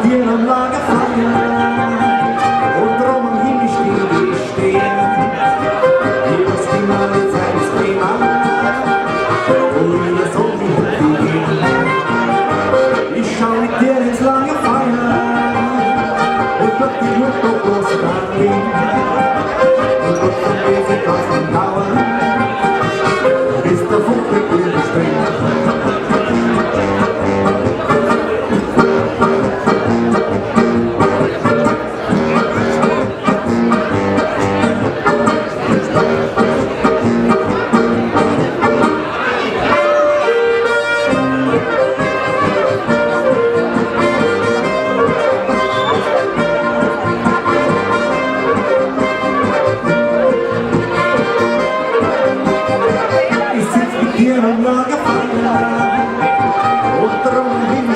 mit dir am Lagerfeuer und drum am Himmel stehen. Wie das immer mit seines Thema und wir so wie gehen. Ich schau mit dir ins Lagerfeuer und dort die Luft auf große Tag. Und dort von mir sich aus dem Dauern bis der Funke überspringt. Hier am Lagerfeuer und drum